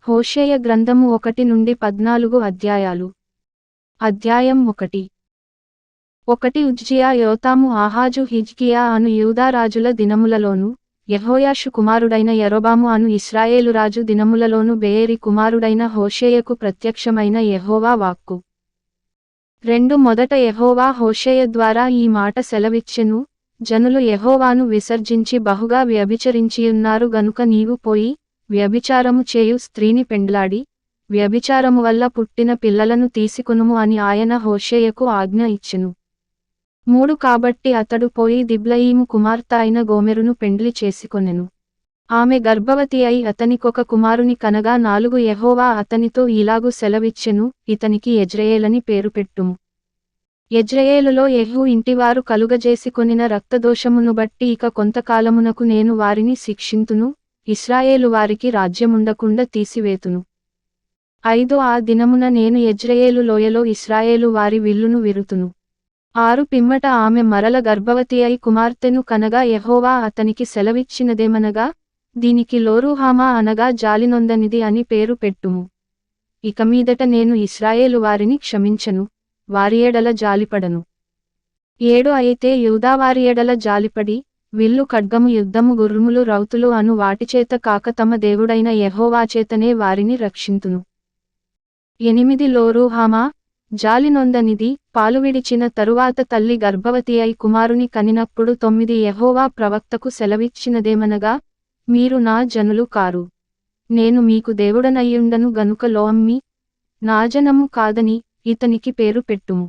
హోషేయ గ్రంథము 1 నుండి 14 అధ్యాయాలు. అధ్యాయం 1. ఉజ్జియా యోతాము ఆహాజు హిజ్కియా అను యూదా రాజుల దినములలోను, యెహోయాషు కుమారుడైన యరొబాము అను ఇశ్రాయేలు రాజు దినములలోను బెయేరి కుమారుడైన హోషేయకు ప్రత్యక్షమైన యెహోవా వాక్కు. 2 మొదట యెహోవా హోషేయ ద్వారా ఈ మాట సెలవిచ్చెను, జనులు యెహోవాను విసర్జించి బహుగా వ్యభిచరించియున్నారు గనుక నీవు పోయి, వ్యభిచారము చేయు స్త్రీని పెండ్లాడి, వ్యభిచారము వల్ల పుట్టిన పిల్లలను తీసుకొనుము అని ఆయన హోషేయకు ఆజ్ఞ ఇచ్చెను. 3 కాబట్టి అతడు పోయి దిబ్లయీము కుమార్తె అయిన గోమెరును పెండ్లి చేసుకొనెను. ఆమె గర్భవతి అయి అతనికొక కుమారుని కనగా 4 యెహోవా అతనితో ఇలాగు సెలవిచ్చెను, ఇతనికి యెజ్రెయేలని పేరు పెట్టుము. యెజ్రెయేలులో యెహూ ఇంటివారు కలుగజేసికొనిన రక్తదోషమును బట్టి ఇక కొంతకాలమునకు నేను వారిని శిక్షింతును, ఇశ్రాయేలు వారికి రాజ్యముండకుండా తీసివేతును. 5 ఆ దినమున నేను యెజ్రెయేలు లోయలో ఇశ్రాయేలు వారి విల్లును విరుతును. 6 పిమ్మట ఆమె మరల గర్భవతి అయి కుమార్తెను కనగా యెహోవా అతనికి సెలవిచ్చినదేమనగా, దీనికి లోరుహామా అనగా జాలినొందనిది అని పేరు పెట్టుము. ఇక మీదట నేను ఇశ్రాయేలు వారిని క్షమించను, వారి ఎడల జాలిపడను. 7 అయితే యూదావారి ఎడల జాలిపడి, విల్లు ఖడ్గము యుద్ధము గుర్రములు రౌతులు అను వాటిచేత కాక తమ దేవుడైన యెహోవాచేతనే వారిని రక్షింతును. 8 లోరుహామా, జాలినొందనిది, పాలువిడిచిన తరువాత తల్లి గర్భవతి అయి కుమారుని కనినప్పుడు 9 యెహోవా ప్రవక్తకు సెలవిచ్చినదేమనగా, మీరు నా జనులు కారు, నేను మీకు దేవుడనయ్యుండను గనుక లోఅమ్మి, నా జనము కాదని, ఇతనికి పేరు పెట్టుము.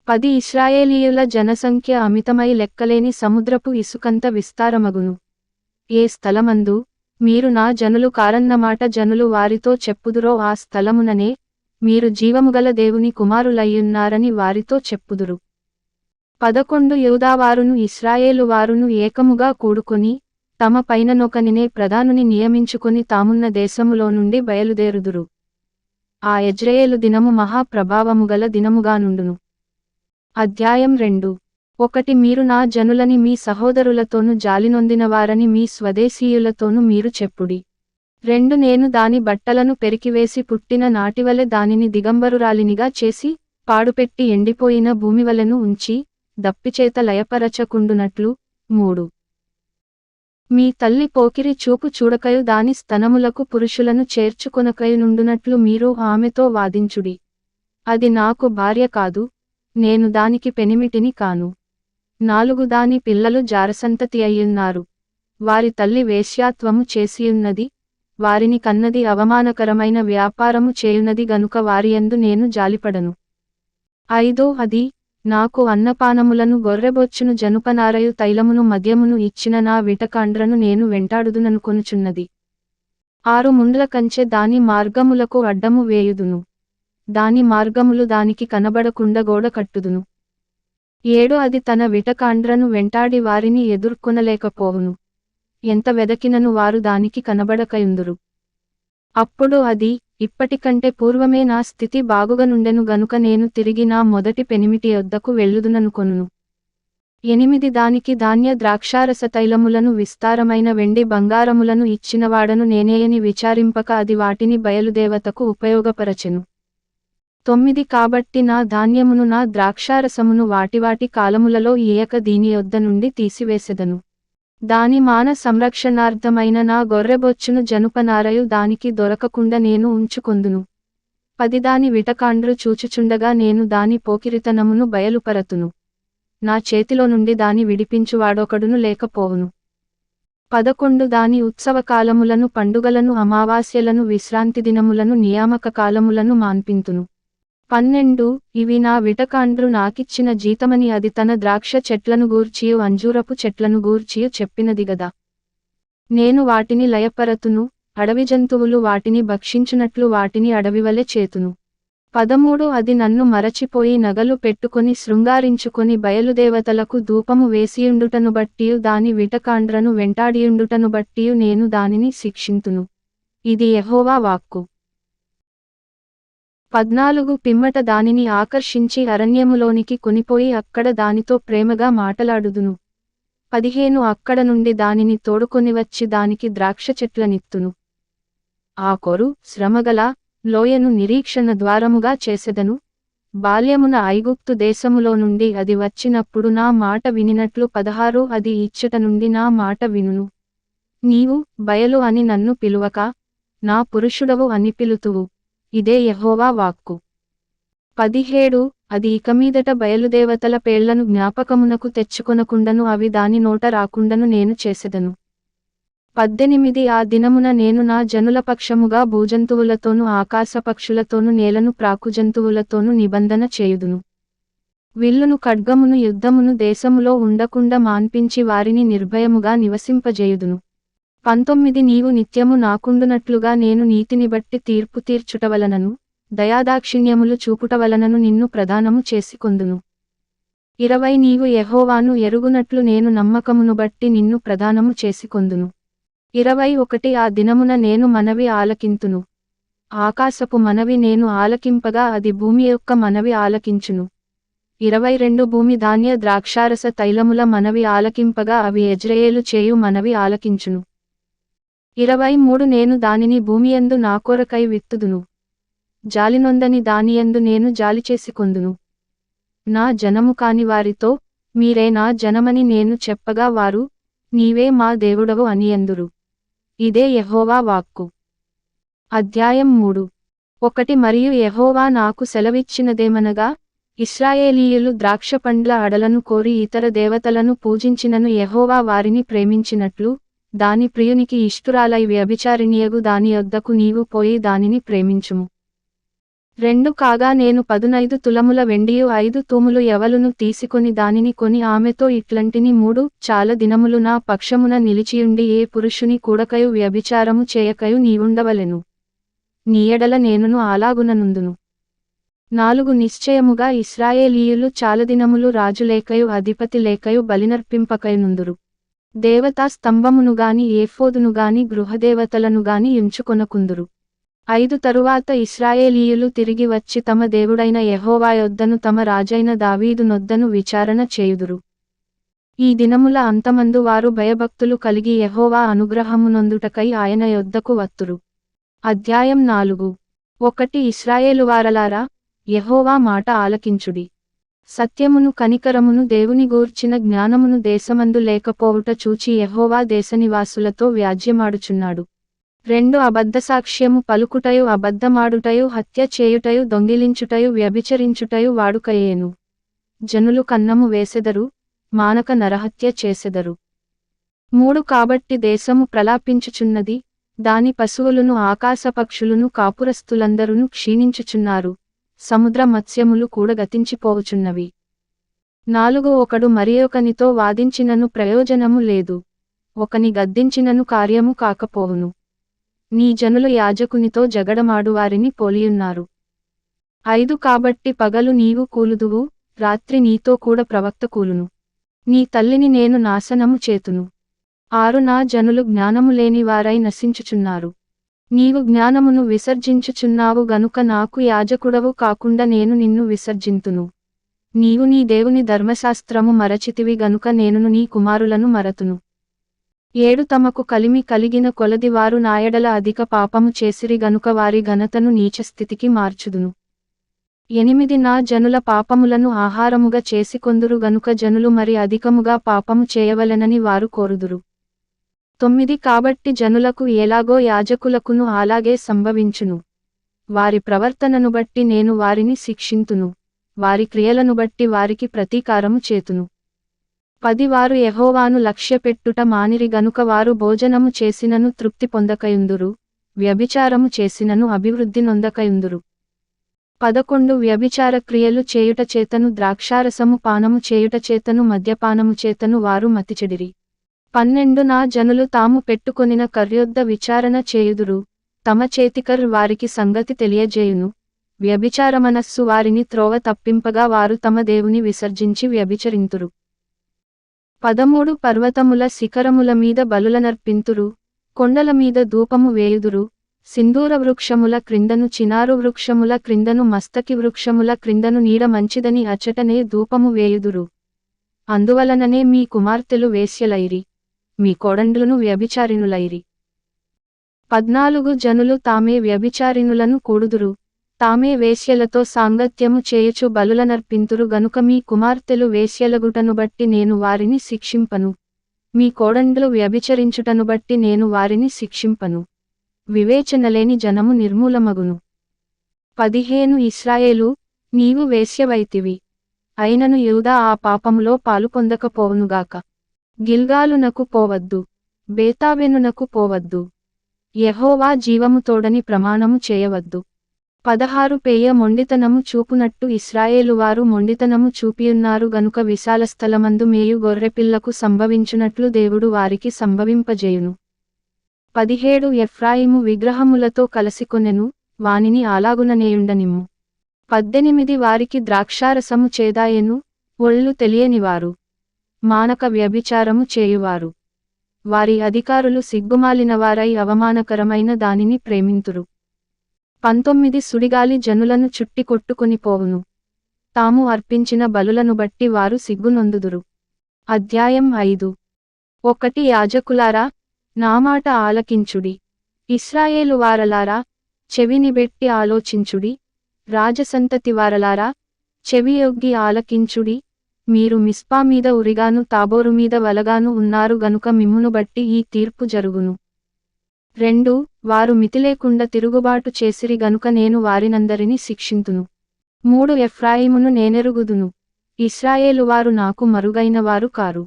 10 ఇశ్రాయేలీయుల జనసంఖ్య అమితమై లెక్కలేని సముద్రపు ఇసుకంత విస్తారమగును. ఏ స్థలమందు, మీరు నా జనులు కారన్నమాట జనులు వారితో చెప్పుదురో ఆ స్థలముననే, మీరు జీవముగల దేవుని కుమారులయ్యున్నారని వారితో చెప్పుదురు. 11 యూదావారును ఇశ్రాయేలు వారును ఏకముగా కూడుకొని, తమ పైననొకనినే ప్రధానుని నియమించుకొని తామున్న దేశములో నుండి బయలుదేరుదురు. ఆ యెజ్రెయేలు దినము మహా ప్రభావముగల దినముగానుండును. అధ్యాయం 2. మీరు నా జనులని మీ సహోదరులతోను జాలినొందినవారని మీ స్వదేశీయులతోను మీరు చెప్పుడి. 2 నేను దాని బట్టలను పెరికివేసి పుట్టిన నాటివలె దానిని దిగంబరురాలినిగా చేసి, పాడుపెట్టి ఎండిపోయిన భూమివలెను ఉంచి, దప్పిచేత లయపరచకుండునట్లు. 3 మీ తల్లి పోకిరి చూపు చూడకయు దాని స్తనములకు పురుషులను చేర్చుకొనకయునుండునట్లు మీరు ఆమెతో వాదించుడి. అది నాకు భార్య కాదు, నేను దానికి పెనిమిటిని కాను. 4 దాని పిల్లలు జారసంతతి అయ్యున్నారు. వారి తల్లి వేశ్యాత్వము చేసియున్నది, వారిని కన్నది అవమానకరమైన వ్యాపారము చేయునది గనుక వారియందు నేను జాలిపడను. 5 అది, నాకు అన్నపానములను గొర్రెబొచ్చును జనుపనారయు తైలమును మద్యమును ఇచ్చిన నా విటకాండ్రను నేను వెంటాడుదుననుకొనుచున్నది. 6 ముండ్ల కంచె దాని మార్గములకు అడ్డము వేయుదును. దాని మార్గములు దానికి కనబడకుండా గోడ కట్టుదును. 7 అది తన విటకాండ్రను వెంటాడి వారిని ఎదుర్కొనలేకపోవును. ఎంత వెదకినను వారు దానికి కనబడకయుందురు. అప్పుడు అది, ఇప్పటికంటే పూర్వమే నా స్థితి బాగుగనుండెను గనుక నేను తిరిగి నా మొదటి పెనిమిటి యొద్దకు వెళ్ళుదుననుకొనును. 8 దానికి ధాన్య ద్రాక్షారస తైలములను విస్తారమైన వెండి బంగారములను ఇచ్చినవాడను నేనేయని విచారింపక అది వాటిని బయలుదేవతకు ఉపయోగపరచెను. 9 కాబట్టి నా ధాన్యమును నా ద్రాక్షారసమును వాటివాటి కాలములలో ఇయ్యక దీని యొద్ద నుండి తీసివేసెదను. దాని మాన సంరక్షణార్థమైన నా గొర్రెబొచ్చును జనుపనారయు దానికి దొరకకుండా నేను ఉంచుకొందును. 10 దాని విటకాండ్రు చూచుచుండగా నేను దాని పోకిరితనమును బయలుపరతును. నా చేతిలో నుండి దాని విడిపించువాడొకడును లేకపోవును. 11 దాని ఉత్సవకాలములను పండుగలను అమావాస్యలను విశ్రాంతి దినములను నియామక కాలములను మాన్పింతును. 12 ఇవి నా విటకాండ్రు నాకిచ్చిన జీతమని అది తన ద్రాక్ష చెట్లను గూర్చియు అంజూరపు చెట్లను గూర్చియు చెప్పినది గదా. నేను వాటిని లయపరతును, అడవి జంతువులు వాటిని భక్షించునట్లు వాటిని అడవివలె చేతును. 13 అది నన్ను మరచిపోయి నగలు పెట్టుకొని శృంగారించుకొని బయలుదేవతలకు ధూపము వేసియుండుటను బట్టియు దాని విటకాండ్రను వెంటాడియుండుటను బట్టియు నేను దానిని శిక్షింతును. ఇది యెహోవా వాక్కు. 14 పిమ్మట దానిని ఆకర్షించి అరణ్యములోనికి కొనిపోయి అక్కడ దానితో ప్రేమగా మాటలాడుదును. 15 అక్కడ నుండి దానిని తోడుకొనివచ్చి దానికి ద్రాక్ష చెట్లనిత్తును. ఆ కొరు శ్రమగల లోయను నిరీక్షణ ద్వారముగా చేసెదను. బాల్యమున ఐగుప్తు దేశములో నుండి అది వచ్చినప్పుడు నా మాట వినినట్లు 16 అది ఇచ్చట నుండి నా మాట వినును. నీవు బయలు అని నన్ను పిలువక నా పురుషుడవు అని పిలుతువు. ఇదే యెహోవా వాక్కు. 17 అది ఇకమీదట బయలుదేవతల పేళ్లను జ్ఞాపకమునకు తెచ్చుకొనకుండను అవి దాని నోట రాకుండను నేను చేసెదను. 18 ఆ దినమున నేను నా జనుల పక్షముగా భూజంతువులతోనూ ఆకాశపక్షులతోనూ నేలను ప్రాకుజంతువులతోనూ నిబంధన చేయుదును. విల్లును ఖడ్గమును యుద్ధమును దేశములో ఉండకుండా మాన్పించి వారిని నిర్భయముగా నివసింపజేయుదును. 19 నీవు నిత్యము నాకుండునట్లుగా నేను నీతిని బట్టి తీర్పు తీర్చుటవలనను దయాదాక్షిణ్యములు చూపుటవలనను నిన్ను ప్రదానము చేసికొందును. 20 నీవు యెహోవాను ఎరుగునట్లు నేను నమ్మకమును బట్టి నిన్ను ప్రదానము చేసికొందును. 21 ఆ దినమున నేను మనవి ఆలకింతును. ఆకాశపు మనవి నేను ఆలకింపగా అది భూమి యొక్క మనవి ఆలకించును. 22 భూమి ధాన్య ద్రాక్షారస తైలముల మనవి ఆలకింపగా అవి యెజ్రెయేలు చేయు మనవి ఆలకించును. 23 నేను దానిని భూమియందు నా కొరకై విత్తుదును. జాలినొందని దానియందు నేను జాలిచేసికొందును. నా జనము కాని వారితో మీరే నా జనమని నేను చెప్పగా వారు నీవే మా దేవుడవు అని ఎందురు. ఇదే యెహోవా వాక్కు. అధ్యాయం 3 1 మరియు యెహోవా నాకు సెలవిచ్చినదేమనగా ఇశ్రాయేలీయులు ద్రాక్షపండ్ల అడలను కోరి ఇతర దేవతలను పూజించినను యెహోవా వారిని ప్రేమించినట్లు దాని ప్రియునికి ఇష్టురాలై వ్యభిచారిణియగు దాని యొద్దకు నీవు పోయి దానిని ప్రేమించుము. 2 కాగా నేను 15 తులముల వెండియు 5 తూములు యవలును తీసుకొని దానిని కొని ఆమెతో ఇట్లంటిని 3 చాలా దినములు నా పక్షమున నిలిచియుండి ఏ పురుషుని కూడకయు వ్యభిచారము చేయకయు నీవుండవలెను. నీ ఎడల నేనును అలాగుననుందును. 4 నిశ్చయముగా ఇశ్రాయేలీయులు చాలదినములు రాజు లేకయు అధిపతి లేకయు బలినర్పింపకయునుందురు. దేవతా స్తంభమునుగాని ఏఫోదునుగాని గృహదేవతలనుగాని యుంచుకొనకుందురు. 5 తరువాత ఇశ్రాయేలీయులు తిరిగి వచ్చి తమ దేవుడైన యెహోవా యొద్దను తమ రాజైన దావీదు నొద్దను విచారణ చేయుదురు. ఈ దినముల అంతమందు వారు భయభక్తులు కలిగి యెహోవా అనుగ్రహమునొందుటకై ఆయన యొద్దకు వత్తురు. అధ్యాయం 4 1 ఇశ్రాయేలువారలారా యెహోవా మాట ఆలకించుడి. సత్యమును కనికరమును దేవుని గూర్చిన జ్ఞానమును దేశమందు లేకపోవుట చూచి యెహోవా దేశనివాసులతో వ్యాజ్యమాడుచున్నాడు. 2 అబద్ధసాక్ష్యము పలుకుటయు అబద్ధమాడుటయు హత్య చేయుటయు దొంగిలించుటయు వ్యభిచరించుటయు వాడుకయేను. జనులు కన్నము వేసెదరు మానక నరహత్య చేసెదరు. 3 కాబట్టి దేశము ప్రలాపించుచున్నది దాని పశువులును ఆకాశపక్షులును కాపురస్తులందరును క్షీణించుచున్నారు. సముద్ర మత్స్యములు కూడా గతించిపోవుచున్నవి. 4 ఒకడు మరియొకనితో వాదించినను ప్రయోజనము లేదు. ఒకని గద్దించినను కార్యము కాకపోవును. నీ జనులు యాజకునితో జగడమాడువారిని పోలియున్నారు. 5 కాబట్టి పగలు నీవు కూలుదువు రాత్రి నీతో కూడా ప్రవక్త కూలును. నీ తల్లిని నేను నాశనము చేతును. 6 నా జనులు జ్ఞానము లేని వారై నశించుచున్నారు. నీవు జ్ఞానమును విసర్జించుచున్నావు గనుక నాకు యాజకుడవు కాకుండా నేను నిన్ను విసర్జింతును. నీవు నీ దేవుని ధర్మశాస్త్రము మరచితివి గనుక నేనును నీ కుమారులను మరతును. 7 తమకు కలిమి కలిగిన కొలది వారు నాయడల అధిక పాపము చేసిరి గనుక వారి ఘనతను నీచస్థితికి మార్చుదును. 8 నా జనుల పాపములను ఆహారముగా చేసికొందురు గనుక జనులు మరి అధికముగా పాపము చేయవలెనని వారు కోరుదురు. 9 కాబట్టి జనులకు ఎలాగో యాజకులకును అలాగే సంభవించును. వారి ప్రవర్తనను బట్టి నేను వారిని శిక్షింతును. వారి క్రియలను బట్టి వారికి ప్రతీకారము చేతును. 10 వారు యెహోవాను లక్ష్యపెట్టుట మానిరి గనుక వారు భోజనము చేసినను తృప్తి పొందకయుందురు వ్యభిచారము చేసినను అభివృద్ధి నొందకయుందురు. 11 వ్యభిచార క్రియలు చేయుట చేతను ద్రాక్షారసము పానము చేయుట చేతను మద్యపానము చేతను వారు మతిచెడిరి. 12 నా జనులు తాము పెట్టుకొనిన కర్యొద్ద విచారణ చేయుదురు తమ చేతికర్ వారికి సంగతి తెలియజేయును. వ్యభిచారమనస్సు వారిని త్రోవ తప్పింపగా వారు తమ దేవుని విసర్జించి వ్యభిచరింతురు. 13 పర్వతముల శిఖరముల మీద బలులనర్పింతురు కొండల మీద ధూపము వేయుదురు. సింధూర వృక్షముల క్రిందను చినారు వృక్షముల క్రిందను మస్తకి వృక్షముల క్రిందను నీడ మంచిదని అచ్చటనే ధూపము వేయుదురు. అందువలననే మీ కుమార్తెలు వేశ్యలైరి మీ కోడండ్లును వ్యభిచారిణులైరి. 14 జనులు తామే వ్యభిచారిణులను కూడుదురు, తామే వేశ్యలతో సాంగత్యము చేయుచు బలులనర్పింతురు గనుక మీ కుమార్తెలు వేశ్యలగుటను బట్టి నేను వారిని శిక్షింపను, మీ కోడండ్లు వ్యభిచరించుటను బట్టి నేను వారిని శిక్షింపను. వివేచనలేని జనము నిర్మూలమగును. 15 ఇశ్రాయేలు, నీవు వేశ్యవైతివి, అయినను యూదా ఆ పాపములో పాలుపొందకపోవునుగాక. గిల్గాలునకు పోవద్దు, బేతావెనునకు పోవద్దు, యెహోవా జీవము తోడని ప్రమాణము చేయవద్దు. 16 పేయ మొండితనము చూపునట్టు ఇశ్రాయేలువారు మొండితనము చూపియున్నారు గనుక విశాల స్థలమందు మేయు గొర్రెపిల్లకు సంభవించునట్లు దేవుడు వారికి సంభవింపజేయును. 17 ఎఫ్రాయిము విగ్రహములతో కలసికొనెను, వానిని అలాగుననేయుండనిమ్ము. 18 వారికి ద్రాక్షారసము చేదాయెను, ఒళ్ళు తెలియనివారు, మానక వ్యభిచారము చేయువారు. వారి అధికారులు సిగ్గుమాలినవారై అవమానకరమైన దానిని ప్రేమింతురు. 19 సుడిగాలి జనులను చుట్టి కొట్టుకొని పోవును, తాము అర్పించిన బలులను బట్టి వారు సిగ్గునొందుదురు. అధ్యాయం 5. 1 యాజకులారా, నా మాట ఆలకించుడి, ఇశ్రాయేలు వారలారా, చెవినిబెట్టి ఆలోచించుడి, రాజసంతతివారలారా, చెవియొగ్గి ఆలకించుడి. మీరు మిస్పా మీద ఉరిగాను తాబోరు మీద వలగాను ఉన్నారు గనుక మిమ్మును బట్టి ఈ తీర్పు జరుగును. 2 వారు మితిలేకుండా తిరుగుబాటు చేసిరి గనుక నేను వారినందరినీ శిక్షింతును. 3 ఎఫ్రాయిమును నేనెరుగుదును, ఇశ్రాయేలువారు నాకు మరుగైన వారు కారు.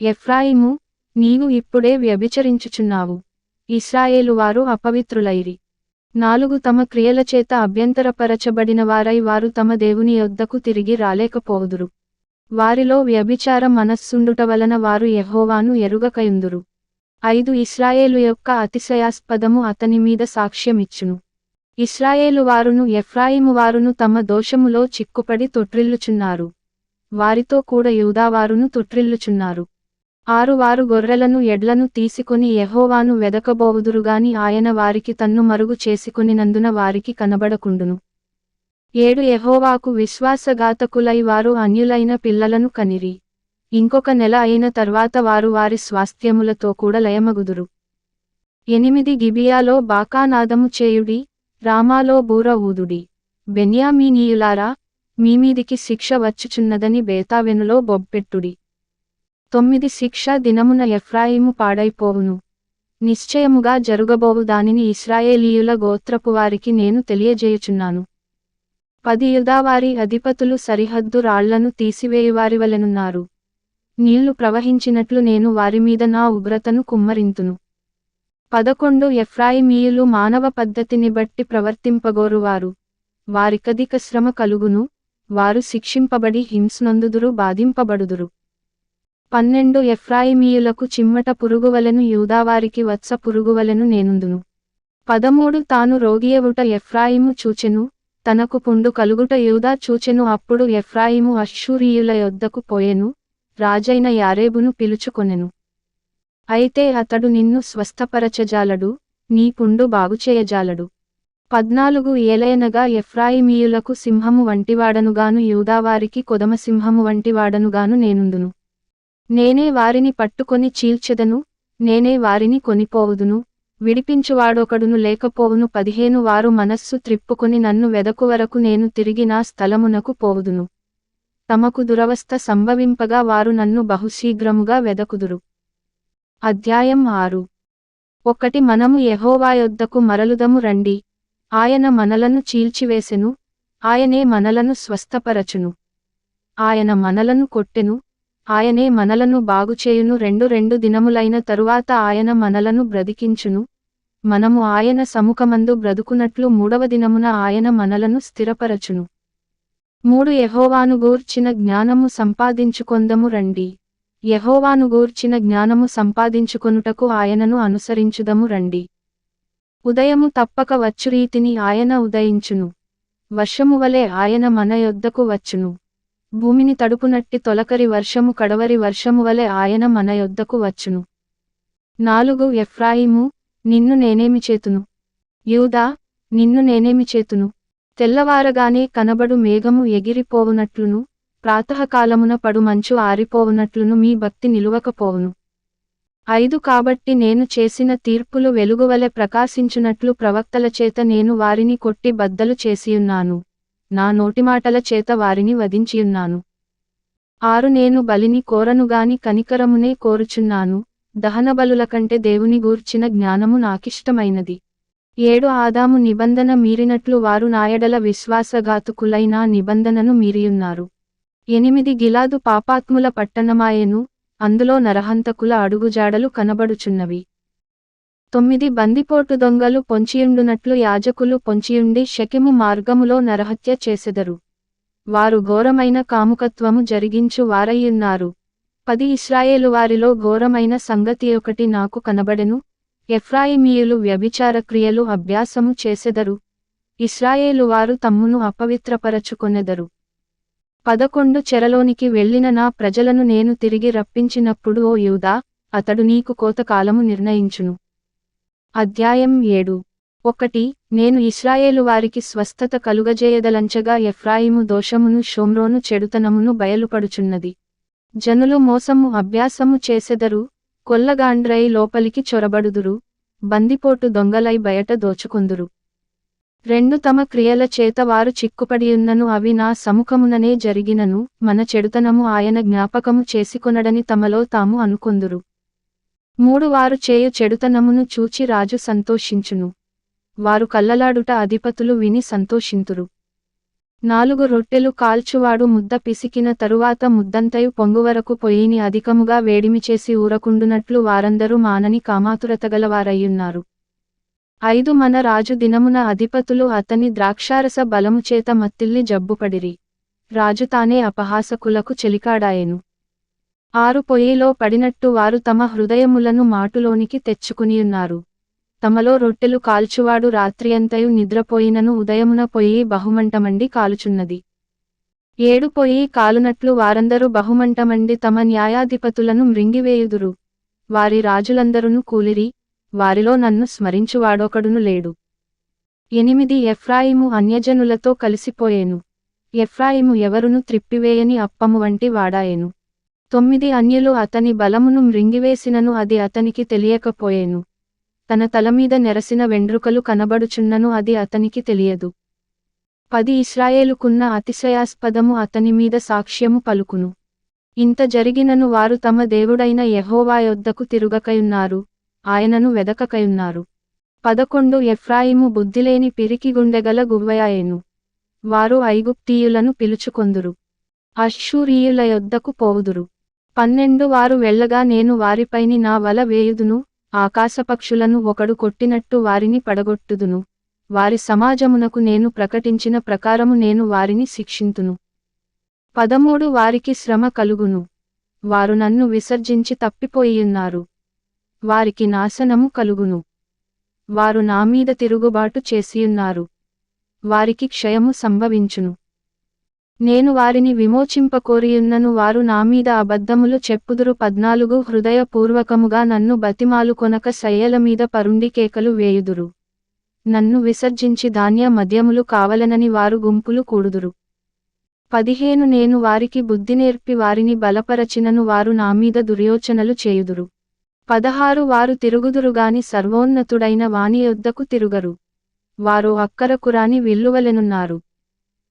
ఎఫ్రాయిము, నీవు ఇప్పుడే వ్యభిచరించుచున్నావు, ఇశ్రాయేలువారు అపవిత్రులైరి. 4 తమ క్రియలచేత అభ్యంతరపరచబడినవారై వారు తమ దేవుని యొద్దకు తిరిగి రాలేకపోవుదురు. వారిలో వ్యభిచార మనస్సుండుట వలన వారు యెహోవాను ఎరుగకయుందురు. 5 ఇశ్రాయేలు యొక్క అతిశయాస్పదము అతని మీద సాక్ష్యమిచ్చును. ఇశ్రాయేలు వారును ఎఫ్రాయిము వారును తమ దోషములో చిక్కుపడి తొట్రిల్లుచున్నారు, వారితో కూడా యూదావారును తొట్రిల్లుచున్నారు. 6 వారు గొర్రెలను ఎడ్లను తీసుకొని యెహోవాను వెదకబోవుదురుగాని ఆయన వారికి తన్ను మరుగు చేసుకొనినందున వారికి కనబడకుండును. 7 యెహోవాకు విశ్వాసఘాతకులై వారు అన్యులైన పిల్లలను కనిరి, ఇంకొక నెల అయిన తర్వాత వారు వారి స్వాస్థ్యములతో కూడా లయమగుదురు. 8 గిబియాలో బాకానాదము చేయుడి, రామాలో బూర ఊదుడి, బెన్యామీనీయులారా, మీమీదికి శిక్ష వచ్చుచున్నదని బేతావెనులో బొబ్బెట్టుడి. 9 శిక్ష దినమున ఎఫ్రాయిము పాడైపోవును, నిశ్చయముగా జరుగబోవు దానిని ఇశ్రాయేలీయుల గోత్రపువారికి నేను తెలియజేయుచున్నాను. 10 యూదావారి అధిపతులు సరిహద్దు రాళ్లను తీసివేయువారివలెనున్నారు, నీళ్లు ప్రవహించినట్లు నేను వారిమీద నా ఉగ్రతను కుమ్మరింతును. 11 ఎఫ్రాయిమీయులు మానవ పద్ధతిని బట్టి ప్రవర్తింపగోరువారు, వారికధిక శ్రమ కలుగును, వారు శిక్షింపబడి హింసనొందుదురు బాధింపబడుదురు. 12 ఎఫ్రాయిమీయులకు చిమ్మట పురుగువలెను యూదావారికి వత్స పురుగువలెను నేనుందును. 13 తాను రోగియవుట ఎఫ్రాయిము చూచెను, తనకు పుండు కలుగుట యూదా చూచెను. అప్పుడు ఎఫ్రాయిము అష్షూరీయుల యొద్దకు పోయెను, రాజైన యారేబును పిలుచుకొనెను. అయితే అతడు నిన్ను స్వస్థపరచజాలడు, నీ పుండు బాగుచేయజాలడు. 14 ఏలయనగా ఎఫ్రాయిమీయులకు సింహము వంటివాడనుగాను యూదావారికి కొదమసింహము వంటివాడనుగాను నేనుందును. నేనే వారిని పట్టుకొని చీల్చెదను, నేనే వారిని కొనిపోవుదును, విడిపించువాడొకడును లేకపోవును. 15 వారు మనస్సు త్రిప్పుకొని నన్ను వెదకువరకు నేను తిరిగి నా స్థలమునకు పోవుదును. తమకు దురవస్థ సంభవింపగా వారు నన్ను బహుశీఘ్రముగా వెదకుదురు. అధ్యాయం 6. 1 మనము యెహోవా యొద్దకు మరలుదము రండి, ఆయన మనలను చీల్చివేసెను, ఆయనే మనలను స్వస్థపరచును. ఆయన మనలను కొట్టెను, ఆయనే మనలను బాగుచేయును. 2 దినములైన తరువాత ఆయన మనలను బ్రతికించును, మనము ఆయన సముఖమందు బ్రతుకునట్లు 3వ దినమున ఆయన మనలను స్థిరపరచును. 3 యెహోవాను గూర్చిన జ్ఞానము సంపాదించుకొందము రండి, యెహోవాను గూర్చిన జ్ఞానము సంపాదించుకొనుటకు ఆయనను అనుసరించుదము రండి. ఉదయము తప్పక వచ్చురీతిని ఆయన ఉదయించును, వర్షమువలె ఆయన మన యొద్దకు వచ్చును. భూమిని తడుపునట్టి తొలకరి వర్షము కడవరి వర్షమువలె ఆయన మన యొద్దకు వచ్చును. 4 ఎఫ్రాయిము, నిన్ను నేనేమి చేతును, యూదా, నిన్ను నేనేమి చేతును. తెల్లవారగానే కనబడు మేఘము ఎగిరిపోవునట్లును, ప్రాతఃకాలమున పడు మంచు ఆరిపోవునట్లును మీ భక్తి నిలువకపోవును. 5 కాబట్టి నేను చేసిన తీర్పులు వెలుగువలె ప్రకాశించునట్లు ప్రవక్తల చేత నేను వారిని కొట్టి బద్దలు చేసియున్నాను, నా నోటిమాటల చేత వారిని వధించియున్నాను. 6 నేను బలిని కోరనుగాని కనికరమునే కోరుచున్నాను, దహనబలుల కంటే దేవుని గూర్చిన జ్ఞానము నాకిష్టమైనది. 7 ఆదాము నిబంధన మీరినట్లు వారు నాయడల విశ్వాసఘాతుకులై నా నిబంధనను మీరియున్నారు. 8 గిలాదు పాపాత్ముల పట్టణమాయెను, అందులో నరహంతకుల అడుగుజాడలు కనబడుచున్నవి. 9 బందిపోటు దొంగలు పొంచియుండునట్లు యాజకులు పొంచియుండి షెకెము మార్గములో నరహత్య చేసెదరు. వారు ఘోరమైన కాముకత్వము జరిగించు వారయ్యున్నారు. 10 ఇశ్రాయేలు వారిలో ఘోరమైన సంగతి ఒకటి నాకు కనబడెను, ఎఫ్రాయిమీయులు వ్యభిచార క్రియలు అభ్యాసము చేసెదరు, ఇశ్రాయేలు వారు తమ్మును అపవిత్రపరచుకొనెదరు. 11 చెరలోనికి వెళ్ళిన నా ప్రజలను నేను తిరిగి రప్పించినప్పుడు ఓ యూదా, అతడు నీకు కోతకాలము నిర్ణయించును. అధ్యాయం 7. 1 నేను ఇశ్రాయేలు వారికి స్వస్థత కలుగజేయదలంచగా ఎఫ్రాయిము దోషమును షోమ్రోను చెడుతనమును బయలుపడుచున్నది. జనులు మోసము అభ్యాసము చేసెదరు, కొల్లగాండ్రై లోపలికి చొరబడుదురు, బందిపోటు దొంగలై బయట దోచుకొందురు. 2 తమ క్రియల చేత వారు చిక్కుపడియున్నను అవి నా సముఖముననే జరిగినను, మన చెడుతనము ఆయన జ్ఞాపకము చేసుకొనడని తమలో తాము అనుకొందురు. 3 వారు చేయు చెడుతనమును చూచి రాజు సంతోషించును, వారు కల్లలాడుట అధిపతులు విని సంతోషింతురు. 4 రొట్టెలు కాల్చువాడు ముద్ద పిసికిన తరువాత ముద్దంతయు పొంగువరకు పొయ్యిని అధికముగా వేడిమిచేసి ఊరకుండునట్లు వారందరూ మానని కామాతురతగలవారయ్యున్నారు. 5 మన రాజు దినమున అధిపతులు అతని ద్రాక్షారస బలముచేత మత్తిల్లి జబ్బుపడిరి, రాజు తానే అపహాసకులకు చెలికాడాయెను. 6 పొయ్యిలో పడినట్టు వారు తమ హృదయములను మాటులోనికి తెచ్చుకునియున్నారు, తమలో రొట్టెలు కాల్చువాడు రాత్రియంతయు నిద్రపోయినను ఉదయమున పొయ్యి బహుమంటమండి కాలుచున్నది. 7 పొయ్యి కాలునట్లు వారందరూ బహుమంటమండి తమ న్యాయాధిపతులను మృంగివేయుదురు, వారి రాజులందరును కూలిరి, వారిలో నన్ను స్మరించువాడొకడును లేడు. 8 ఎఫ్రాయిము అన్యజనులతో కలిసిపోయేను, ఎఫ్రాయిము ఎవరును త్రిప్పివేయని అప్పము వంటి వాడాయెను. 9 అన్యులు అతని బలమును మృంగివేసినను అది అతనికి తెలియకపోయేను, తన తలమీద నెరసిన వెండ్రుకలు కనబడుచున్నను అది అతనికి తెలియదు. 10 ఇశ్రాయేలుకున్న అతిశయాస్పదము అతని మీద సాక్ష్యము పలుకును. ఇంత జరిగినను వారు తమ దేవుడైన యెహోవా యొద్దకు తిరుగకయున్నారు, ఆయనను వెదకకయున్నారు. 11 ఎఫ్రాయిము బుద్ధిలేని పిరికిగుండెగల గువ్వయాయెను, వారు ఐగుప్తీయులను పిలుచుకొందురు, అష్షూరీయుల యొద్దకు పోవుదురు. 12 వారు వెళ్ళగా నేను వారిపైని నా వల వేయుదును, ఆకాశపక్షులను ఒకడు కొట్టినట్టు వారిని పడగొట్టుదును, వారి సమాజమునకు నేను ప్రకటించిన ప్రకారము నేను వారిని శిక్షింతును. 13 వారికి శ్రమ కలుగును, వారు నన్ను విసర్జించి తప్పిపోయియున్నారు, వారికి నాశనము కలుగును, వారు నా మీద తిరుగుబాటు చేసియున్నారు, వారికి క్షయము సంభవించును. నేను వారిని విమోచింపకోరియున్నను వారు నా మీద అబద్ధములు చెప్పుదురు. 14 హృదయపూర్వకముగా నన్ను బతిమాలు కొనక శయ్యల మీద పరుండి కేకలు వేయుదురు, నన్ను విసర్జించి ధాన్య మద్యములు కావలెనని వారు గుంపులు కూడుదురు. 15 నేను వారికి బుద్ధి నేర్పి వారిని బలపరచినను వారు నా మీద దుర్యోచనలు చేయుదురు. 16 వారు తిరుగుదురుగాని సర్వోన్నతుడైన వాని యొద్దకు తిరుగరు, వారు అక్కరకురాని విల్లువలెనున్నారు,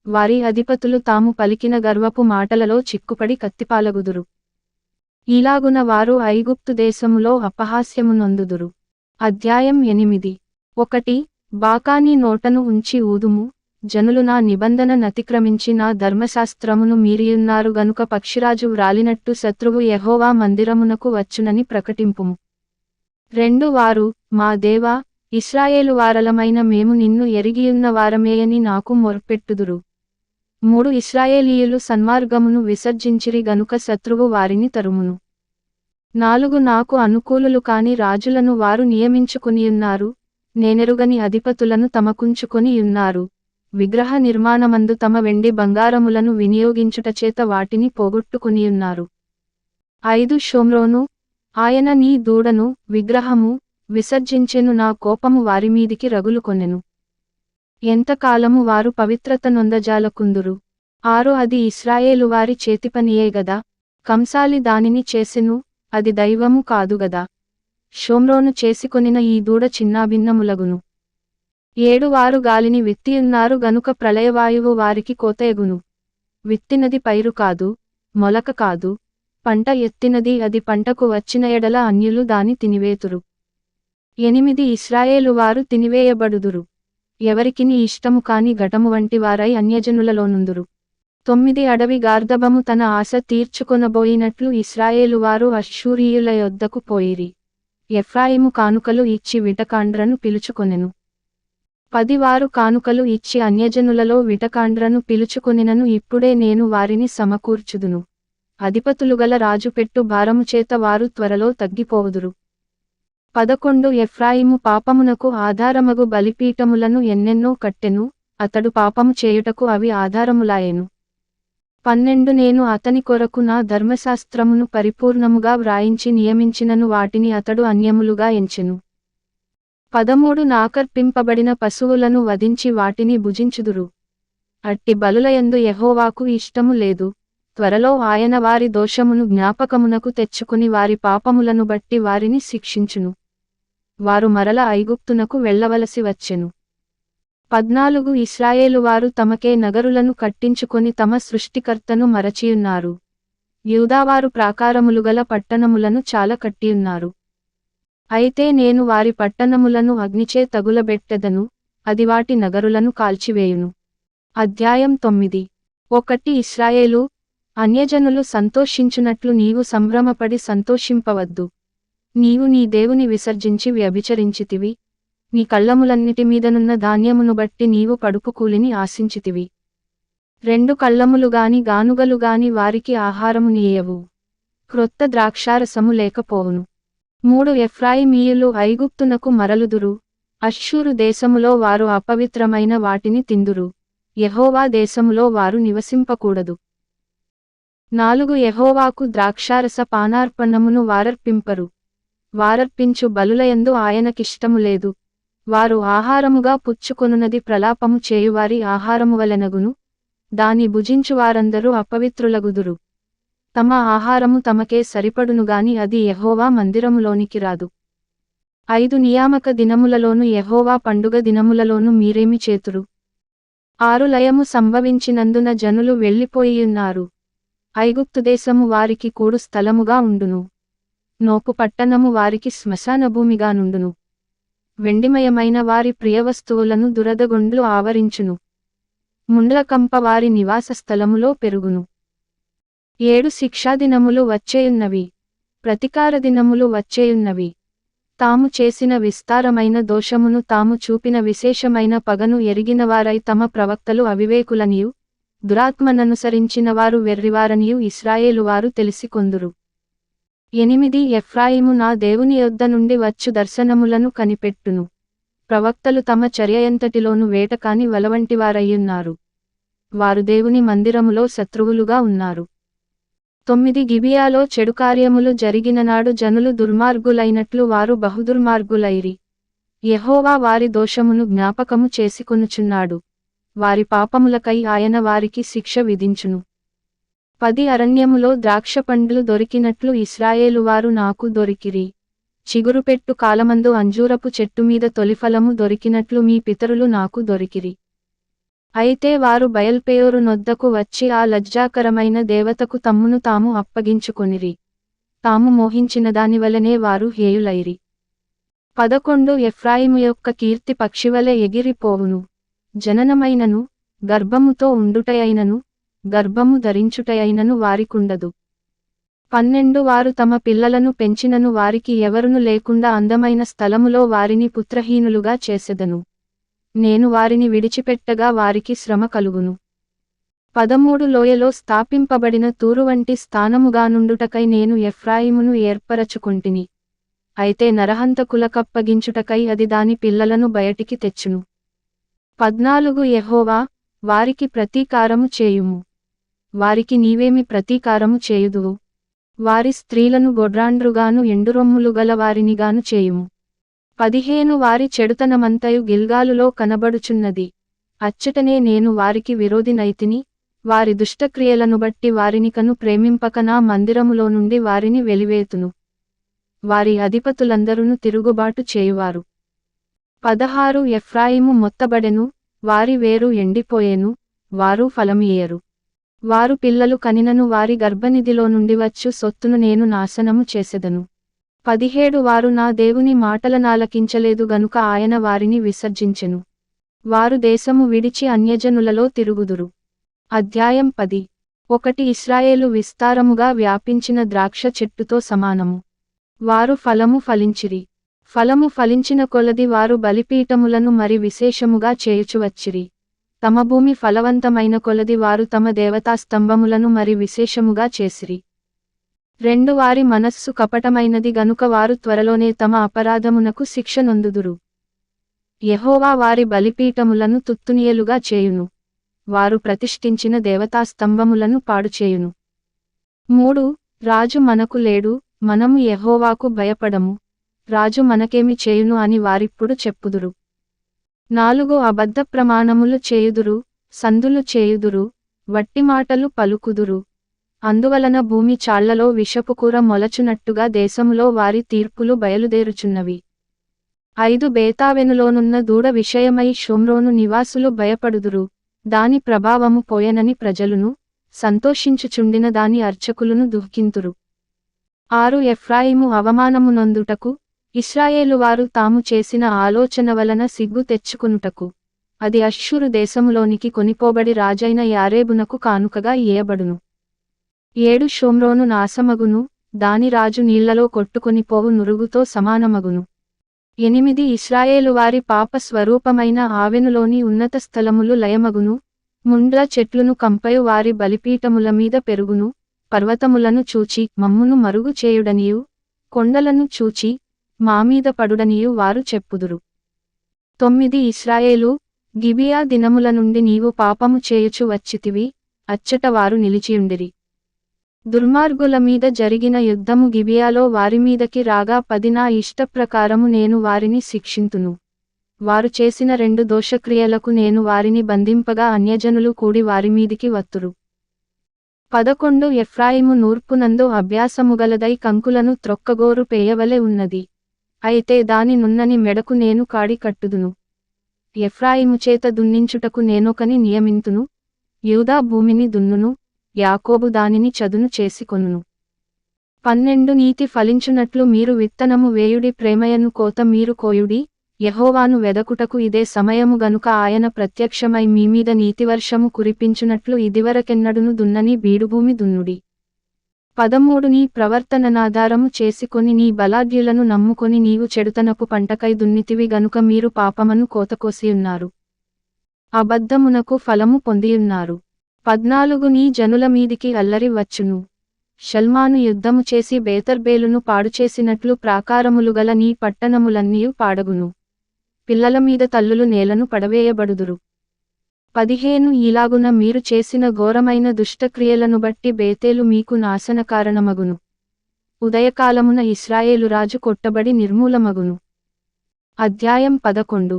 వారి అధిపతులు తాము పలికిన గర్వపు మాటలలో చిక్కుపడి కత్తిపాలగుదురు. ఇలాగున వారు ఐగుప్తు దేశములో అపహాస్యము నొందుదురు. అధ్యాయం 8. 1 బాకాని నోటను ఉంచి ఊదుము, జనులు నా నిబంధన నతిక్రమించి నా ధర్మశాస్త్రమును మీరియున్నారు గనుక పక్షిరాజు వ్రాలినట్టు శత్రువు యెహోవా మందిరమునకు వచ్చునని ప్రకటింపుము. 2 వారు, మా దేవా, ఇశ్రాయేలు వారలమైన మేము నిన్ను ఎరిగియున్న వారమేయని నాకు మొర్పెట్టుదురు. 3 ఇశ్రాయేలీయులు సన్మార్గమును విసర్జించిరి గనుక శత్రువు వారిని తరుమును. 4 నాకు అనుకూలులు కాని రాజులను వారు నియమించుకునియున్నారు, నేనెరుగని అధిపతులను తమకుంచుకొనియున్నారు, విగ్రహ నిర్మాణమందు తమ వెండి బంగారములను వినియోగించుటచేత వాటిని పోగొట్టుకునియున్నారు. 5 షోమ్రోను, ఆయన నీ దూడను, విగ్రహము, విసర్జించెను, నా కోపము వారిమీదికి రగులుకొనెను. ఎంతకాలము వారు పవిత్రత నొందజాలకుందురు. 6 అది ఇశ్రాయేలు వారి చేతిపనియే గదా, కంసాలి దానిని చేసెను, అది దైవము కాదు గదా. షోమ్రోను చేసుకొనిన ఈ దూడ చిన్నాభిన్నములగును. 7 వారు గాలిని విత్తియున్నారు గనుక ప్రళయవాయువు వారికి కోతయగును. విత్తినది పైరు కాదు, మొలక కాదు, పంట ఎత్తినది అది పంటకు వచ్చిన ఎడల అన్యులు దాని తినివేతురు. 8 ఇశ్రాయేలు వారు తినివేయబడుదురు. ఎవరికిని ఇష్టము కాని ఘటము వంటి వారై అన్యజనులలోనుందురు. 9 అడవి గార్ధబము తన ఆశ తీర్చుకొనబోయినట్లు ఇశ్రాయేలు వారు అష్షూరీయుల యొద్దకు పోయిరి. ఎఫ్రాయిము కానుకలు ఇచ్చి విటకాండ్రను పిలుచుకొనెను. 10 వారు కానుకలు ఇచ్చి అన్యజనులలో విటకాండ్రను పిలుచుకొనినను ఇప్పుడే నేను వారిని సమకూర్చుదును. అధిపతులుగల రాజు పెట్టు భారము చేత వారు త్వరలో తగ్గిపోవుదురు. 11 ఎఫ్రాయిము పాపమునకు ఆధారమగు బలిపీఠములను ఎన్నెన్నో కట్టెను, అతడు పాపము చేయుటకు అవి ఆధారములాయెను. 12 నేను అతని కొరకు నా ధర్మశాస్త్రమును పరిపూర్ణముగా వ్రాయించి నియమించినను వాటిని అతడు అన్యములుగా ఎంచెను. 13 నాకర్పింపబడిన పశువులను వధించి వాటిని భుజించుదురు. అట్టి బలులయందు యెహోవాకు ఇష్టము లేదు. త్వరలో ఆయన వారి దోషమును జ్ఞాపకమునకు తెచ్చుకుని వారి పాపములను బట్టి వారిని శిక్షించును. వారు మరల ఐగుప్తునకు వెళ్ళవలసి వచ్చెను. 14 ఇశ్రాయేలు వారు తమకే నగరులను కట్టించుకొని తమ సృష్టికర్తను మరచియున్నారు. యూదావారు ప్రాకారములుగల పట్టణములను చాలా కట్టియున్నారు. అయితే నేను వారి పట్టణములను అగ్నిచే తగులబెట్టెదను, అది వాటి నగరులను కాల్చివేయును. అధ్యాయం 9. 1 ఇశ్రాయేలు, అన్యజనులు సంతోషించునట్లు నీవు సంభ్రమపడి సంతోషింపవద్దు. నీవు నీ దేవుని విసర్జించి వ్యభిచరించితివి. నీ కళ్ళములన్నిటి మీదనున్న ధాన్యమును బట్టి నీవు కడుపు కూలిని ఆశించితివి. 2 కళ్ళములుగాని గానుగలుగాని వారికి ఆహారము నీయవు. క్రొత్త ద్రాక్షారసము లేకపోవును. 3 ఎఫ్రాయిమీయులు ఐగుప్తునకు మరలుదురు. అష్షూరు దేశములో వారు అపవిత్రమైన వాటిని తిందురు. యెహోవా దేశములో వారు నివసింపకూడదు. 4 యెహోవాకు ద్రాక్షారస పానార్పణమును వారర్పింపరు. వారర్పించు బలులయందు ఆయనకిష్టము లేదు. వారు ఆహారముగా పుచ్చుకొనున్నది ప్రలాపము చేయువారి ఆహారము వలెనగును. దాని భుజించువారందరూ అపవిత్రులగుదురు. తమ ఆహారము తమకే సరిపడునుగాని అది యెహోవా మందిరములోనికి రాదు. 5 నియామక దినములలోను యెహోవా పండుగ దినములలోను మీరేమి చేతురు? 6 లయము సంభవించినందున జనులు వెళ్ళిపోయియున్నారు. ఐగుప్తుదేశము వారికి కూడు స్థలముగా ఉండును. నోపు పట్టణము వారికి శ్మశానభూమిగా నుండును. వెండిమయమైన వారి ప్రియవస్తువులను దురదగొండ్లు ఆవరించును. ముండ్లకంప వారి నివాస స్థలములో పెరుగును. 7 శిక్షాదినములు వచ్చేయున్నవి. ప్రతికార దినములు వచ్చేయున్నవి. తాము చేసిన విస్తారమైన దోషమును తాము చూపిన విశేషమైన పగను ఎరిగినవారై తమ ప్రవక్తలు అవివేకులనియు, దురాత్మననుసరించిన వారు వెర్రివారనియు ఇశ్రాయేలువారు తెలిసికొందురు. 8 ఎఫ్రాయిము నా దేవుని యొద్ద నుండి వచ్చు దర్శనములను కనిపెట్టును. ప్రవక్తలు తమ చర్యయంతటిలోను వేటకాని వలవంటివారయ్యున్నారు. వారు దేవుని మందిరములో శత్రువులుగా ఉన్నారు. 9 గిబియాలో చెడుకార్యములు జరిగిననాడు జనులు దుర్మార్గులైనట్లు వారు బహుదుర్మార్గులైరి. యెహోవా వారి దోషమును జ్ఞాపకము చేసుకొనుచున్నాడు. వారి పాపములకై ఆయన వారికి శిక్ష విధించును. 10 అరణ్యములో ద్రాక్షపండ్లు దొరికినట్లు ఇశ్రాయేలువారు నాకు దొరికిరి. చిగురుపెట్టు కాలమందు అంజూరపు చెట్టుమీద తొలిఫలము దొరికినట్లు మీ పితరులు నాకు దొరికిరి. అయితే వారు బయల్పెయోరు నొద్దకు వచ్చి ఆ లజ్జాకరమైన దేవతకు తమ్మును తాము అప్పగించుకొనిరి. తాము మోహించిన దానివలనే వారు హేయులైరి. 11 ఎఫ్రాయిము యొక్క కీర్తి పక్షివలె ఎగిరిపోవును. జననమైనను, గర్భముతో ఉండుటయైనను, గర్భము ధరించుటయైనను వారికుండదు. 12 వారు తమ పిల్లలను పెంచినను వారికి ఎవరును లేకుండా అందమైన స్థలములో వారిని పుత్రహీనులుగా చేసెదను. నేను వారిని విడిచిపెట్టగా వారికి శ్రమ కలుగును. 13 లోయలో స్థాపింపబడిన తూరు వంటి స్థానముగానుండుటకై నేను ఎఫ్రాయిమును ఏర్పరచుకొంటిని. అయితే నరహంతకులకప్పగించుటకై అది దాని పిల్లలను బయటికి తెచ్చును. 14 యెహోవా, వారికి ప్రతీకారము చేయుము. వారికి నీవేమి ప్రతీకారము చేయుదువు? వారి స్త్రీలను గొడ్రాండ్రుగాను ఎండురొమ్ములు గల వారినిగాను చేయుము. 15 వారి చెడుతనమంతయు గిల్గాలులో కనబడుచున్నది. అచ్చటనే నేను వారికి విరోధినైతిని. వారి దుష్టక్రియలను బట్టి వారినికను ప్రేమింపక నా మందిరములో నుండి వారిని వెలివేతును. వారి అధిపతులందరును తిరుగుబాటు చేయువారు. 16 ఎఫ్రాయిము మొత్తబడెను, వారి వేరు ఎండిపోయెను, వారు ఫలమియ్యరు. వారు పిల్లలు కనినను వారి గర్భనిధిలో నుండి వచ్చు సొత్తును నేను నాశనము చేసెదను. 17 వారు నా దేవుని మాటలనాలకించలేదు గనుక ఆయన వారిని విసర్జించెను. వారు దేశము విడిచి అన్యజనులలో తిరుగుదురు. అధ్యాయం 10. 1 ఇశ్రాయేలు విస్తారముగా వ్యాపించిన ద్రాక్ష చెట్టుతో సమానము. వారు ఫలము ఫలించిరి. ఫలము ఫలించిన కొలది వారు బలిపీఠములను మరి విశేషముగా చేయుచువచ్చిరి. తమ భూమి ఫలవంతమైన కొలది వారు తమ దేవతా స్తంభములను మరి విశేషముగా చేసిరి. 2 వారి మనస్సు కపటమైనది గనుక వారు త్వరలోనే తమ అపరాధమునకు శిక్ష నొందుదురు. యెహోవా వారి బలిపీఠములను తుత్తునియలుగా చేయును. వారు ప్రతిష్ఠించిన దేవతా స్తంభములను పాడుచేయును. 3 రాజు మనకు లేడు, మనము యెహోవాకు భయపడము, రాజు మనకేమి చేయును అని వారిప్పుడు చెప్పుదురు. 4 అబద్ధ ప్రమాణములు చేయుదురు, సందులు చేయుదురు, వట్టి మాటలు పలుకుదురు. అందువలన భూమి చాళ్లలో విషపుకూర మొలచునట్టుగా దేశములో వారి తీర్పులు బయలుదేరుచున్నవి. 5 బేతావెనులోనున్న దూడ విషయమై షోమ్రోను నివాసులు భయపడుదురు, దాని ప్రభావము పోయెనని ప్రజలును, సంతోషించుచుండిన దాని అర్చకులును దుఃఖింతురు. 6 ఎఫ్రాయిము అవమానము నొందుటకు, ఇశ్రాయేలు వారు తాము చేసిన ఆలోచన వలన సిగ్గు తెచ్చుకొనుటకు, అది అష్షూరు దేశములోనికి కొనిపోబడి రాజైన యారేబునకు కానుకగా ఇయ్యబడును. 7 షోమ్రోను నాశమగును, దాని రాజు నీళ్లలో కొట్టుకొనిపోవు నురుగుతో సమానమగును. 8 ఇశ్రాయేలు వారి పాప స్వరూపమైన ఆవెనులోని ఉన్నత స్థలములు లయమగును, ముండ్ల చెట్లును కంపయు వారి బలిపీఠముల మీద పెరుగును. పర్వతములను చూచి మమ్మును మరుగు చేయుడనియు, కొండలను చూచి మామీద పడుడనియు వారు చెప్పుదురు. 9 ఇశ్రాయేలు, గిబియా దినముల నుండి నీవు పాపము చేయుచు వచ్చితివి, అచ్చట వారు నిలిచియుండిరి. దుర్మార్గుల మీద జరిగిన యుద్ధము గిబియాలో వారిమీదకి రాగా 10 నా ఇష్టప్రకారము నేను వారిని శిక్షింతును. వారు చేసిన 2 దోషక్రియలకు నేను వారిని బంధింపగా అన్యజనులు కూడి వారిమీదికి వత్తురు. 11 ఎఫ్రాయిము నూర్పునందు అభ్యాసముగలదై కంకులను త్రొక్కగోరు పేయవలె ఉన్నది, అయితే దాని నున్నని మెడకు నేను కాడి కట్టుదును. ఎఫ్రాయిము చేత దున్నించుటకు నేనొకని నియమింతును, యూదా భూమిని దున్నును, యాకోబు దానిని చదును చేసికొనును. 12 నీతి ఫలించునట్లు మీరు విత్తనము వేయుడి, ప్రేమయను కోత మీరు కోయుడి, యెహోవాను వెదకుటకు ఇదే సమయము గనుక ఆయన ప్రత్యక్షమై మీమీద నీతివర్షము కురిపించునట్లు ఇదివరకెన్నడును దున్నని బీడుభూమి దున్నుడి. 13 నీ ప్రవర్తననాధారము చేసుకొని నీ బలాఢ్యులను నమ్ముకొని నీవు చెడుతనపు పంటకై దున్నితివి గనుక మీరు పాపమను కోతకోసియున్నారు, అబద్ధమునకు ఫలము పొందియున్నారు. 14 నీ జనుల మీదికి అల్లరి వచ్చును. షల్మాను యుద్ధము చేసి బేతర్బేలును పాడుచేసినట్లు ప్రాకారములుగల నీ పట్టణములన్నీయు పాడగును, పిల్లల మీద తల్లులు నేలను పడవేయబడుదురు. 15 ఈలాగున మీరు చేసిన ఘోరమైన దుష్టక్రియలను బట్టి బేతేలు మీకు నాశనకారణమగును. ఉదయకాలమున ఇశ్రాయేలు రాజు కొట్టబడి నిర్మూలమగును. అధ్యాయం 11.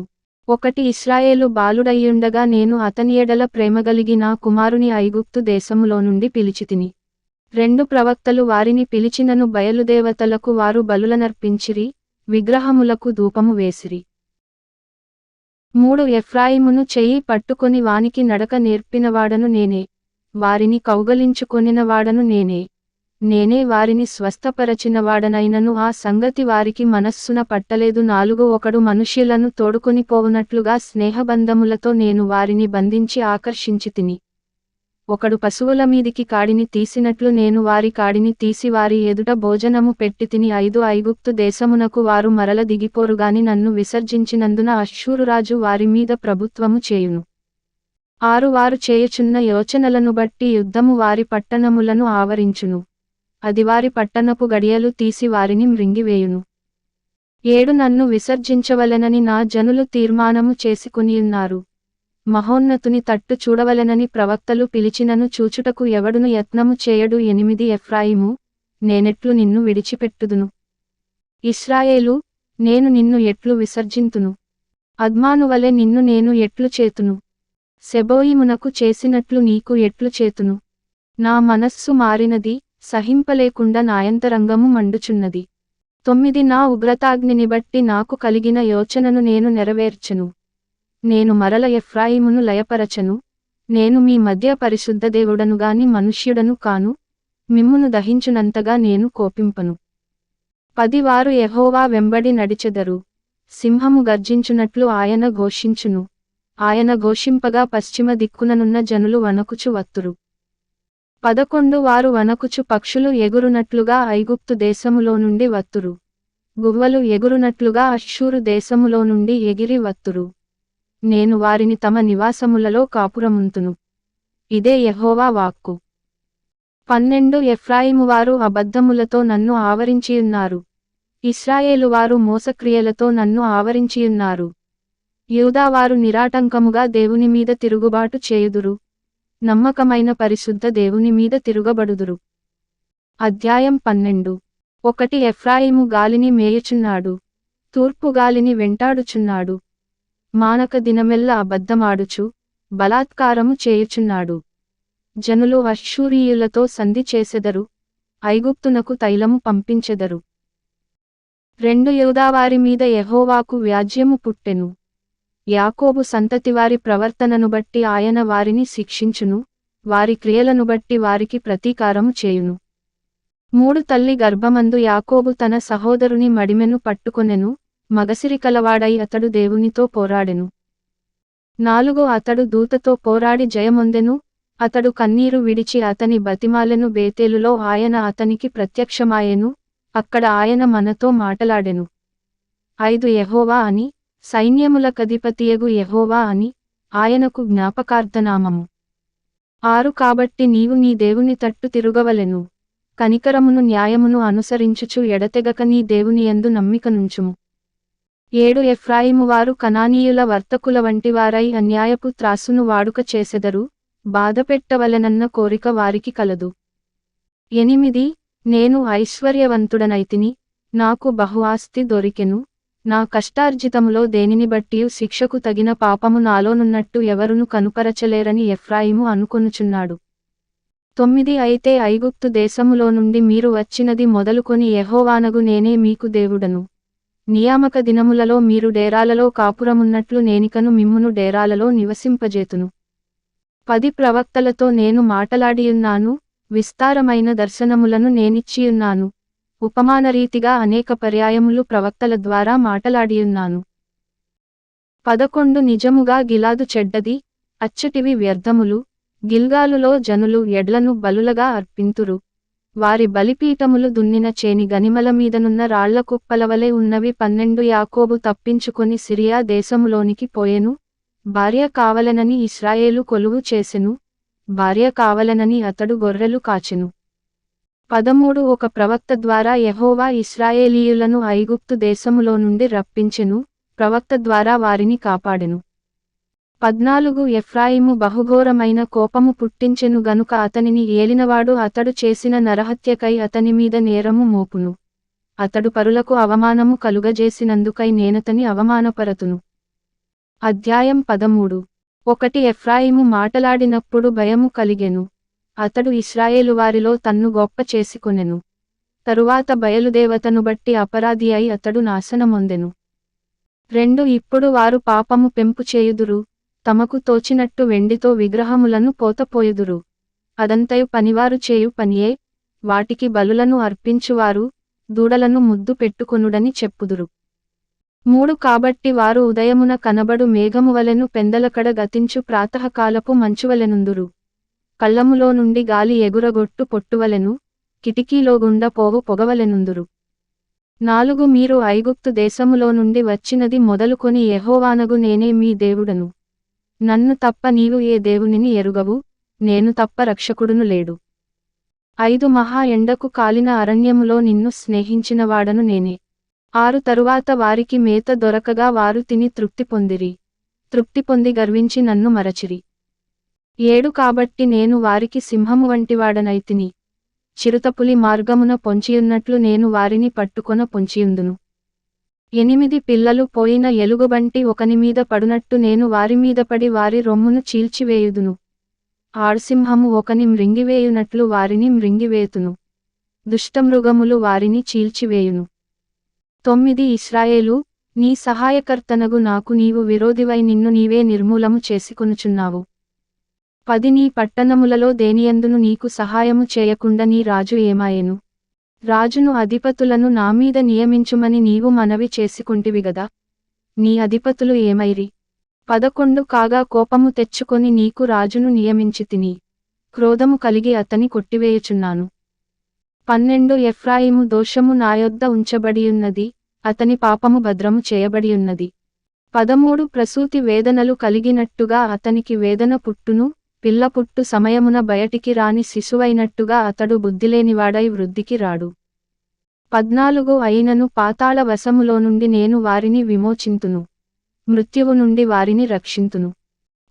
1 ఇశ్రాయేలు బాలుడయ్యుండగా నేను అతని ఎడల ప్రేమగలిగి నా కుమారుని ఐగుప్తు దేశములో నుండి పిలిచితిని. 2 ప్రవక్తలు వారిని పిలిచినను బయలుదేవతలకు వారు బలులనర్పించిరి, విగ్రహములకు ధూపము వేసిరి. 3 ఎఫ్రాయిమును చెయ్యి పట్టుకొని వానికి నడక నేర్పినవాడను నేనే, వారిని కౌగలించుకొనినవాడను నేనే, నేనే వారిని స్వస్థపరచినవాడనైనను ఆ సంగతి వారికి మనస్సున పట్టలేదు. 4 ఒకడు మనుష్యులను తోడుకొని పోవునట్లుగా స్నేహబంధములతో నేను వారిని బంధించి ఆకర్షించితిని. ఒకడు పశువుల మీదికి కాడిని తీసినట్లు నేను వారి కాడిని తీసి వారి ఎదుట భోజనము పెట్టితిని. 5 ఐగుప్తు దేశమునకు వారు మరల దిగిపోరుగాని నన్ను విసర్జించినందున అష్షూరురాజు వారి మీద ప్రభుత్వము చేయును. 6 వారు చేయుచున్న యోచనలను బట్టి యుద్ధము వారి పట్టణములను ఆవరించును, అది వారి పట్టణపు గడియలు తీసి వారిని మృంగివేయును. 7 నన్ను విసర్జించవలెనని నా జనులు తీర్మానము చేసుకొనియున్నారు, మహోన్నతుని తట్టు చూడవలెనని ప్రవక్తలు పిలిచినను చూచుటకు ఎవడును యత్నము చేయడు. 8 ఎఫ్రాయిము, నేనెట్లు నిన్ను విడిచిపెట్టుదును? ఇశ్రాయేలు, నేను నిన్ను ఎట్లు విసర్జింతును? అద్మానువలె నిన్ను నేను ఎట్లు చేతును? సెబోయిమునకు చేసినట్లు నీకు ఎట్లు చేతును? నా మనస్సు మారినది, సహింపలేకుండా నాయంతరంగము మండుచున్నది. 9 నా ఉగ్రతాగ్నిని బట్టి నాకు కలిగిన యోచనను నేను నెరవేర్చెను. నేను మరల ఎఫ్రాయిమును లయపరచను, నేను మీ మధ్య పరిశుద్ధ దేవుడను గాని మనుష్యుడను కాను, మిమ్మును దహించునంతగా నేను కోపింపను. 10 వారు యెహోవా వెంబడి నడిచెదరు, సింహము గర్జించునట్లు ఆయన ఘోషించును, ఆయన ఘోషింపగా పశ్చిమ దిక్కుననున్న జనులు వణకుచు వత్తురు. 11 వారు వణకుచు పక్షులు ఎగురునట్లుగా ఐగుప్తు దేశములో నుండి వత్తురు, గువ్వలు ఎగురునట్లుగా అష్షూరు దేశములో నుండి ఎగిరి వత్తురు. నేను వారిని తమ నివాసములలో కాపురముంతును. ఇదే యెహోవా వాక్కు. 12 ఎఫ్రాయిము వారు అబద్ధములతో నన్ను ఆవరించియున్నారు, ఇశ్రాయేలువారు మోసక్రియలతో నన్ను ఆవరించియున్నారు. యూదావారు నిరాటంకముగా దేవుని మీద తిరుగుబాటు చేయుదురు, నమ్మకమైన పరిశుద్ధ దేవుని మీద తిరుగబడుదురు. అధ్యాయం 12. 1 ఎఫ్రాయిము గాలిని మేయుచున్నాడు, తూర్పు గాలిని వెంటాడుచున్నాడు, మానక దినమెల్ల అబద్ధమాడుచు బలాత్కారము చేయుచున్నాడు. జనులు అష్షూరీయులతో సంధి చేసెదరు, ఐగుప్తునకు తైలము పంపించెదరు. 2 యూదావారి మీద యెహోవాకు వ్యాజ్యము పుట్టెను, యాకోబు సంతతివారి ప్రవర్తనను బట్టి ఆయన వారిని శిక్షించును, వారి క్రియలను బట్టి వారికి ప్రతీకారము చేయును. 3 తల్లి గర్భమందు యాకోబు తన సహోదరుని మడిమెను పట్టుకొనెను, మగసిరి కలవాడై అతడు దేవునితో పోరాడెను. 4 అతడు దూతతో పోరాడి జయమొందెను, అతడు కన్నీరు విడిచి అతని బతిమాలెను. బేతేలులో ఆయన అతనికి ప్రత్యక్షమాయెను, అక్కడ ఆయన మనతో మాటలాడెను. 5 యెహోవా అని, సైన్యములకధిపతియగు యెహోవా అని, ఆయనకు జ్ఞాపకార్థనామము. 6 కాబట్టి నీవు నీ దేవుని తట్టు తిరుగవలెను, కనికరమును న్యాయమును అనుసరించుచు ఎడతెగక నీ దేవునియందు నమ్మికనుంచుము. 7 ఎఫ్రాయిము వారు కనానీయుల వర్తకుల వంటివారై అన్యాయపు త్రాసును వాడుక చేసెదరు, బాధపెట్టవలెనన్న కోరిక వారికి కలదు. 8 నేను ఐశ్వర్యవంతుడనైతిని, నాకు బహు ఆస్తి దొరికెను, నా కష్టార్జితములో దేనిని బట్టియు శిక్షకు తగిన పాపము నాలోనున్నట్టు ఎవరును కనుపరచలేరని ఎఫ్రాయిము అనుకొనుచున్నాడు. 9 అయితే ఐగుప్తు దేశములో నుండి మీరు వచ్చినది మొదలుకొని యెహోవానగు నేనే మీకు దేవుడను. నియామక దినములలో మీరు డేరాలలో కాపురమున్నట్లు నేనికను మిమ్మును డేరాలలో నివసింపజేతును. 10 ప్రవక్తలతో నేను మాటలాడియున్నాను, విస్తారమైన దర్శనములను నేనిచ్చియున్నాను, ఉపమానరీతిగా అనేక పర్యాయములు ప్రవక్తల ద్వారా మాటలాడియున్నాను. 11 నిజముగా గిలాదు చెడ్డది, అచ్చటివి వ్యర్థములు, గిల్గాలులో జనులు ఎడ్లను బలులగా అర్పింతురు, వారి బలిపీఠములు దున్నిన చేని గనిమల మీదనున్న రాళ్ల కుప్పలవలె ఉన్నవి. 12 యాకోబు తప్పించుకొని సిరియా దేశములోనికి పోయెను, భార్య కావలెనని ఇశ్రాయేలు కొలువు చేసెను, భార్య కావలెనని అతడు గొర్రెలు కాచెను. 13 ఒక ప్రవక్త ద్వారా యెహోవా ఇశ్రాయేలీయులను ఐగుప్తు దేశములో నుండి రప్పించెను, ప్రవక్త ద్వారా వారిని కాపాడెను. 14 ఎఫ్రాయిము బహుఘోరమైన కోపము పుట్టించెను గనుక అతనిని ఏలినవాడు అతడు చేసిన నరహత్యకై అతని మీద నేరము మోపును, అతడు పరులకు అవమానము కలుగజేసినందుకై నేనతని అవమానపరతును. అధ్యాయం 13. 1 ఎఫ్రాయిము మాటలాడినప్పుడు భయము కలిగెను, అతడు ఇశ్రాయేలువారిలో తన్ను గొప్ప చేసుకొనెను, తరువాత బయలుదేవతను బట్టి అపరాధి అయి అతడు నాశనమొందెను. 2 ఇప్పుడు వారు పాపము పెంపు చేయుదురు, తమకు తోచినట్టు వెండితో విగ్రహములను పోతపోయుదురు, అదంతయు పనివారు చేయు పనియే, వాటికి బలులను అర్పించువారు దూడలను ముద్దు పెట్టుకొనుడని చెప్పుదురు. 3 కాబట్టి వారు ఉదయమున కనబడు మేఘమువలెను పెందలకడ గతించు ప్రాతఃకాలపు మంచువలెనుందురు, కళ్ళములో నుండి గాలి ఎగురగొట్టు పొట్టువలెను, కిటికీలోగుండా పోవు పొగవలెనుందురు. 4 మీరు ఐగుప్తు దేశములో నుండి వచ్చినది మొదలుకొని యెహోవానగు నేనే మీ దేవుడను, నన్ను తప్ప నీవు ఏ దేవునిని ఎరుగవు, నేను తప్ప రక్షకుడును లేడు. 5 మహా ఎండకు కాలిన అరణ్యములో నిన్ను స్నేహించినవాడను నేనే. 6 తరువాత వారికి మేత దొరకగా వారు తిని తృప్తి పొందిరి, తృప్తి పొంది గర్వించి నన్ను మరచిరి. 7 కాబట్టి నేను వారికి సింహము వంటివాడనైతిని, చిరుతపులి మార్గమున పొంచియున్నట్లు నేను వారిని పట్టుకొన పొంచియుందును. 8 పిల్లలు పోయిన ఎలుగుబంటి ఒకనిమీద పడునట్టు నేను వారిమీద పడి వారి రొమ్మును చీల్చివేయుదును, ఆడసింహము ఒకని మృంగివేయునట్లు వారిని మృంగివేతును, దుష్టమృగములు వారిని చీల్చివేయును. 9 ఇశ్రాయేలు, నీ సహాయకర్తనగు నాకు నీవు విరోధివై నిన్ను నీవే నిర్మూలము చేసుకొనుచున్నావు. 10 నీ పట్టణములలో దేనియందును నీకు సహాయము చేయకుండా నీ రాజు ఏమాయెను? రాజును అధిపతులను నామీద నియమించుమని నీవు మనవి చేసుకొంటివిగదా, నీ అధిపతులు ఏమైరి? 11 కాగా కోపము తెచ్చుకొని నీకు రాజును నియమించితిని, క్రోధము కలిగి అతని కొట్టివేయుచున్నాను. 12 ఎఫ్రాయిము దోషము నాయొద్ద ఉంచబడియున్నది, అతని పాపము భద్రము చేయబడియున్నది. 13 ప్రసూతి వేదనలు కలిగినట్టుగా అతనికి వేదన పుట్టును, పిల్ల పుట్టు సమయమున బయటికి రాని శిశువైనట్టుగా అతడు బుద్ధిలేనివాడై వృద్ధికి రాడు. 14 అయినను పాతాళ వశములో నుండి నేను వారిని విమోచింతును, మృత్యువు నుండి వారిని రక్షింతును.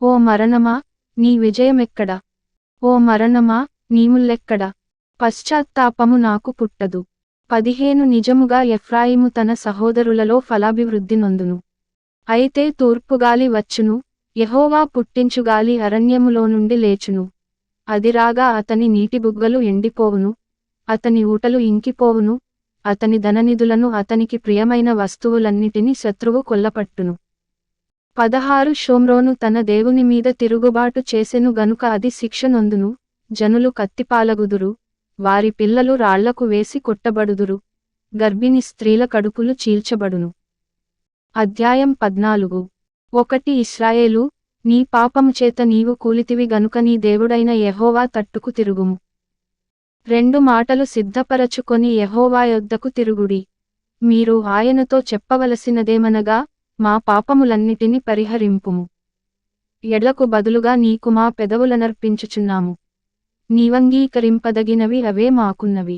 ఓ మరణమా, నీ విజయమెక్కడ? ఓ మరణమా, నీ ముల్లెక్కడ? పశ్చాత్తాపము నాకు పుట్టదు. 15 నిజముగా ఎఫ్రాయిము తన సహోదరులలో ఫలాభివృద్ధి నొందును. అయితే తూర్పుగాలి వచ్చును, యెహోవా పుట్టించుగాలి అరణ్యములో నుండి లేచును. అది రాగా అతని నీటిబుగ్గలు ఎండిపోవును, అతని ఊటలు ఇంకిపోవును, అతని ధననిధులను అతనికి ప్రియమైన వస్తువులన్నిటినీ శత్రువు కొల్లపట్టును. 16 షోమ్రోను తన దేవుని మీద తిరుగుబాటు చేసెను గనుక అది శిక్ష నొందును, జనులు కత్తిపాలగుదురు, వారి పిల్లలు రాళ్లకు వేసి కొట్టబడుదురు, గర్భిణి స్త్రీల కడుపులు చీల్చబడును. అధ్యాయం 14. 1 ఇశ్రాయేలు, నీ పాపము చేత నీవు కూలితివి గనుక నీ దేవుడైన యెహోవా తట్టుకు తిరుగుము. 2 మాటలు సిద్ధపరచుకొని యెహోవా యొద్దకు తిరుగుడి. మీరు ఆయనతో చెప్పవలసినదేమనగా, మా పాపములన్నిటిని పరిహరింపుము. ఎడ్లకు బదులుగా నీకు మా పెదవులనర్పించుచున్నాము, నీవంగీకరింపదగినవి అవే మాకున్నవి.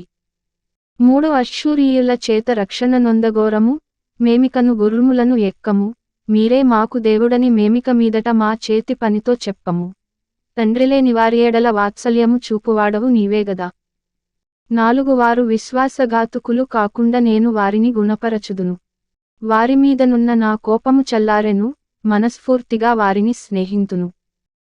3 అష్షూరీయుల చేత రక్షణ నొందగోరము, మేమికను గుర్రములను ఎక్కము, మీరే మాకు దేవుడని మేమిక మీదట మా చేతి పనితో చెప్పము. తండ్రిలేని వారి ఎడల వాత్సల్యము చూపువాడవు నీవేగదా. 4 వారు విశ్వాసఘాతుకులు కాకుండా నేను వారిని గుణపరచుదును. వారిమీదనున్న నా కోపము చల్లారెను, మనస్ఫూర్తిగా వారిని స్నేహింతును.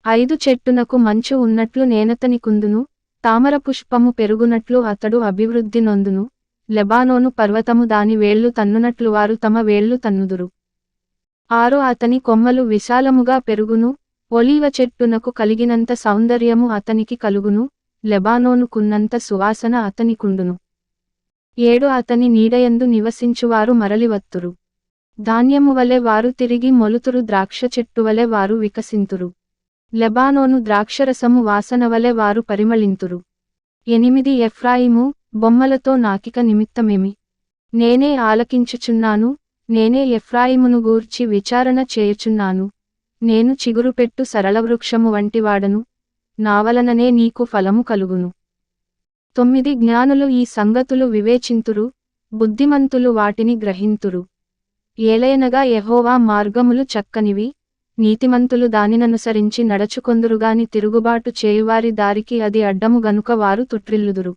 5 చెట్టునకు మంచు ఉన్నట్లు నేనతనికుందును, తామర పుష్పము పెరుగునట్లు అతడు అభివృద్ధి నొందును, లెబానోను పర్వతము దాని వేళ్లు తన్నునట్లు వారు తమ వేళ్లు తన్నుదురు. 6 అతని కొమ్మలు విశాలముగా పెరుగును, ఒలీవ చెట్టునకు కలిగినంత సౌందర్యము అతనికి కలుగును, లెబానోనుకున్నంత సువాసన అతనికుండును. 7 అతని నీడయందు నివసించువారు మరలివత్తురు, ధాన్యము వలె వారు తిరిగి మొలుతురు, ద్రాక్ష చెట్టువలె వారు వికసింతురు, లెబానోను ద్రాక్షరసము వాసన వలె వారు పరిమళింతురు. 8 ఎఫ్రాయిము, బొమ్మలతో నాకిక నిమిత్తమేమి? నేనే ఆలకించుచున్నాను, నేనే ఎఫ్రాయిమును గూర్చి విచారణ చేయుచున్నాను. నేను చిగురుపెట్టు సరళవృక్షము వంటివాడను, నావలననే నీకు ఫలము కలుగును. 9 జ్ఞానులు ఈ సంగతులు వివేచింతురు, బుద్ధిమంతులు వాటిని గ్రహింతురు. ఏలయనగా యెహోవా మార్గములు చక్కనివి, నీతిమంతులు దానిననుసరించి నడచుకొందురుగాని తిరుగుబాటు చేయువారి దారికి అది అడ్డము గనుక వారు తొట్రిల్లుదురు.